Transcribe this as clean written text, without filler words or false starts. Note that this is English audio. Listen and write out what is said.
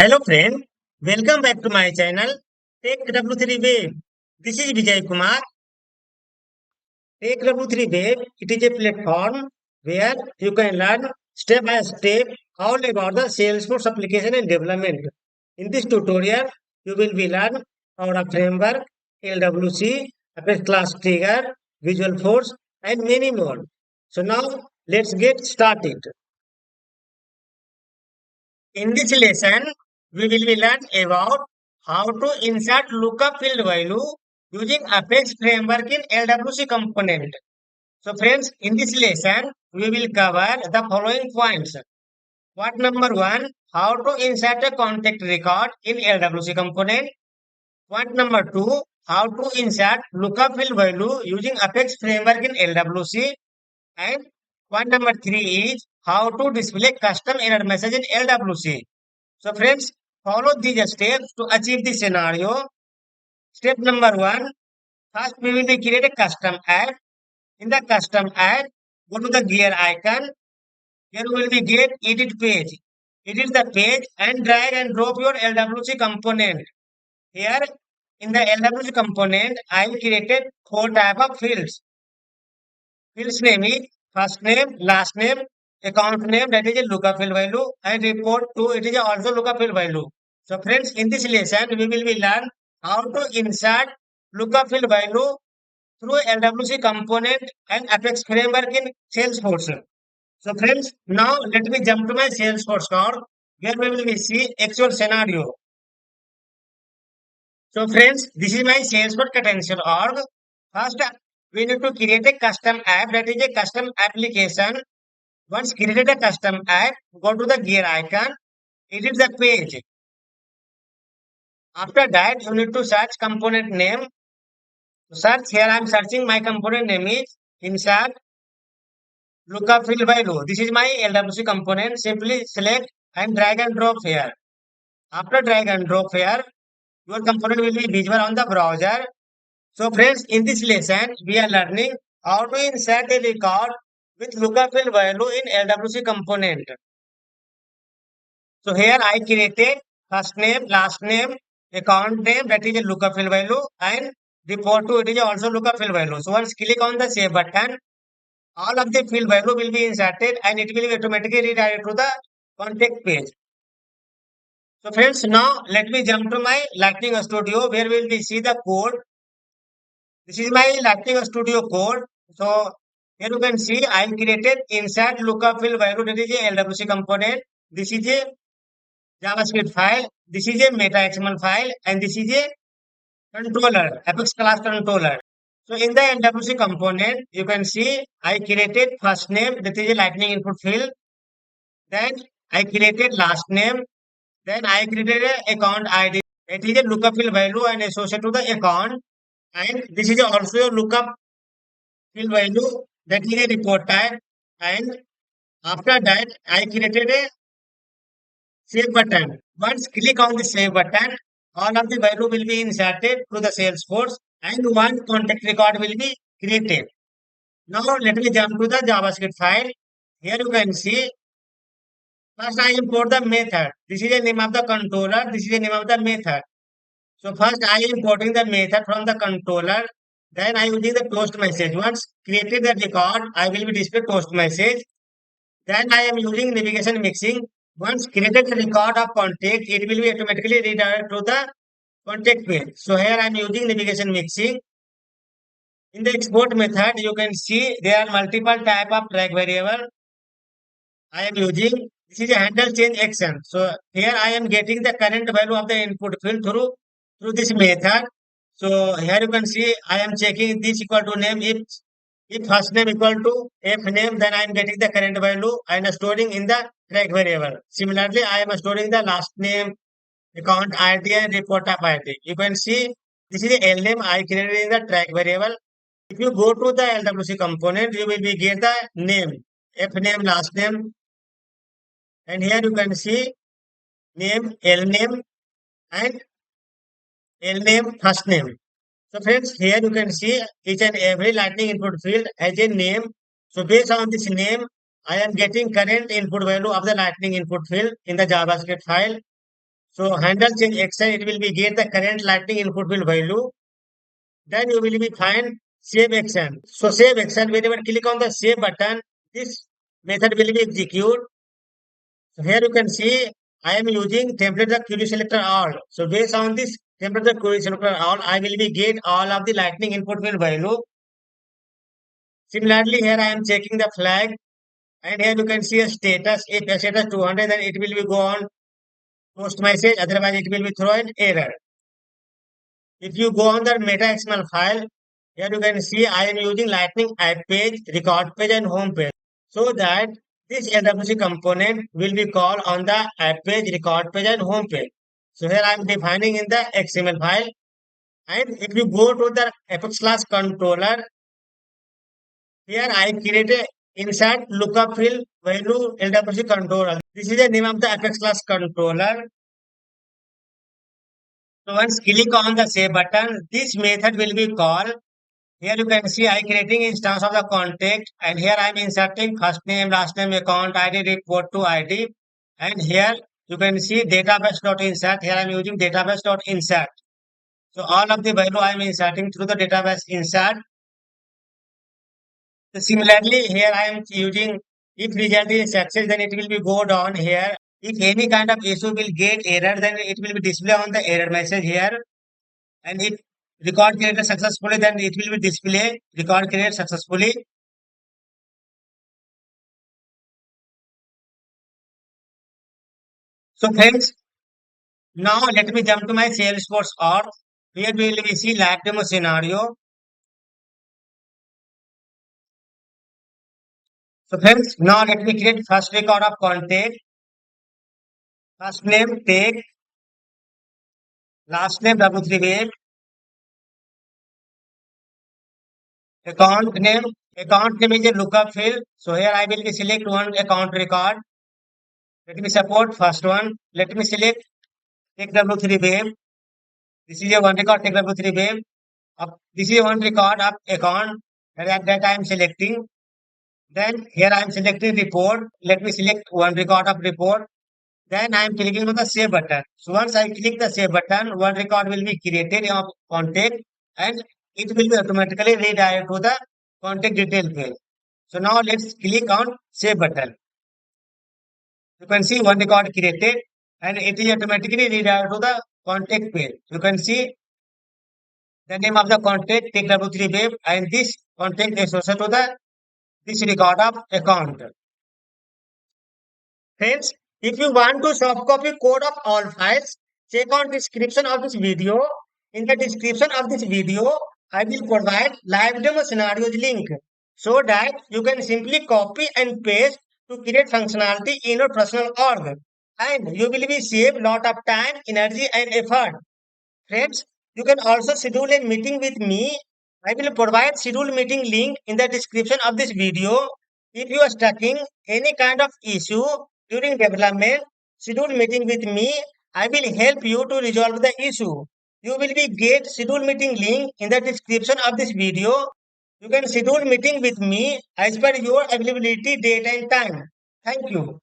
Hello friend, welcome back to my channel Take W3 Wave. This is Vijay Kumar. Take W3 Wave, it is a platform where you can learn step by step all about the Salesforce application and development. In this tutorial, you will be learn our framework, LWC, Apex Class Trigger, Visual Force, and many more. So now let's get started. In this lesson, we will be learn about how to insert lookup field value using Apex framework in LWC component. So friends, in this lesson, we will cover the following points. Point number one, how to insert a contact record in LWC component. Point number two, how to insert lookup field value using Apex framework in LWC. And point number three is how to display custom error message in LWC. So friends, follow these steps to achieve this scenario. Step number one, first we will create a custom app. In the custom app, go to the gear icon. Here will be get edit page. Edit the page and drag and drop your LWC component. Here in the LWC component, I created four type of fields. Fields name is first name, last name, account name, that is a lookup field value, and report to it is also lookup field value. So friends, in this lesson, we will be learn how to insert lookup field value through LWC component and Apex framework in Salesforce. So friends, now let me jump to my Salesforce code where we will be see actual scenario. So friends, this is my Salesforce potential org. First, we need to create a custom app, that is a custom application. Once created a custom app, go to the gear icon, edit the page. After that, you need to search component name. Search here, I am searching my component name is insert lookup field value. This is my LWC component. Simply select and drag and drop here. After drag and drop here, your component will be visible on the browser. So friends, in this lesson, we are learning how to insert a record with lookup field value in LWC component. So here I created first name, last name, account name, that is a lookup field value, and report to it is also lookup field value. So once click on the save button, all of the field value will be inserted and it will be automatically redirected to the contact page. So friends, now let me jump to my Lightning Studio where we will see the code. This is my Lightning Studio code. So here you can see I created insert lookup field value, that is a LWC component. This is a JavaScript file. This is a meta XML file, and this is a controller, Apex class controller. So in the LWC component, you can see I created first name, that is a Lightning input field. Then I created last name. Then I created a account ID. It is a lookup field value and associated to the account. And this is also a lookup field value, that is a report type. And after that, I created a save button. Once click on the save button, all of the value will be inserted to the Salesforce and one contact record will be created. Now let me jump to the JavaScript file. Here you can see first I import the method. This is the name of the controller. This is the name of the method. So first I am importing the method from the controller. Then I using the toast message. Once created the record, I will be display toast message. Then I am using navigation mixing. Once created the record of contact, it will be automatically redirected to the contact page. So here I am using navigation mixing. In the export method, you can see there are multiple type of track variable. I am using, this is a handle change action. So here I am getting the current value of the input field through this method. So here you can see I am checking this equal to name. If first name equal to f name, then I am getting the current value and storing in the track variable. Similarly, I am storing the last name, account ID and report type ID. You can see this is the L name I created in the track variable. If you go to the LWC component, you will be get the name, f name, last name, and here you can see name, L name, and L name, first name. So friends, here you can see each and every Lightning input field has a name. So based on this name, I am getting current input value of the Lightning input field in the JavaScript file. So handle change action, it will be get the current lightning input field value. Then you will be find save action. So save action, whenever click on the save button, this method will be execute. So here you can see I am using temperature query selector all. So based on this temperature query selector all, I will be get all of the lightning input field value. Similarly, here I am checking the flag, and here you can see a status. If a status 200, then it will be go on post message. Otherwise, it will be throw an error. If you go on the meta XML file, here you can see I am using Lightning app page, record page, and home page. So that this LWC component will be called on the app page, record page, and home page. So here I am defining in the XML file. And if you go to the Apex class controller, here I created insert lookup field value LWC controller. This is the name of the Apex class controller. So once click on the save button, this method will be called. Here you can see I creating instance of the contact, and here I am inserting first name, last name, account ID, report to ID, and here you can see database.insert. Here I am using database.insert. So all of the value I am inserting through the database insert. So similarly, here I am using if result is success, then it will be go down here. If any kind of issue will get error, then it will be display on the error message here. And if record created successfully, then it will be display record created successfully. So friends, now let me jump to my Salesforce org. Here we will see lab demo scenario. So friends, now let me create first record of contact. First name take, last name W3 wave, account name. Account name is a lookup field. So here I will be select one account record. Let me support first one. Let me select take W3 wave. This is a one record take W3 wave. This is one record of account that I am selecting. Then here I am selecting report. Let me select one record of report. Then I am clicking on the save button. So once I click the save button, one record will be created of contact, and it will be automatically redirected to the contact detail page. So now let's click on save button. You can see one record created, and it is automatically redirected to the contact page. You can see the name of the contact take W3 wave, and this contact is associated to the this record of account. Friends, if you want to soft copy code of all files, check on description of this video. In the description of this video, I will provide live demo scenarios link so that you can simply copy and paste to create functionality in your personal org. And you will be save lot of time, energy, and effort. Friends, you can also schedule a meeting with me. I will provide schedule meeting link in the description of this video. If you are stuck in any kind of issue during development, schedule meeting with me. I will help you to resolve the issue. You will be get schedule meeting link in the description of this video. You can schedule meeting with me as per your availability date and time. Thank you.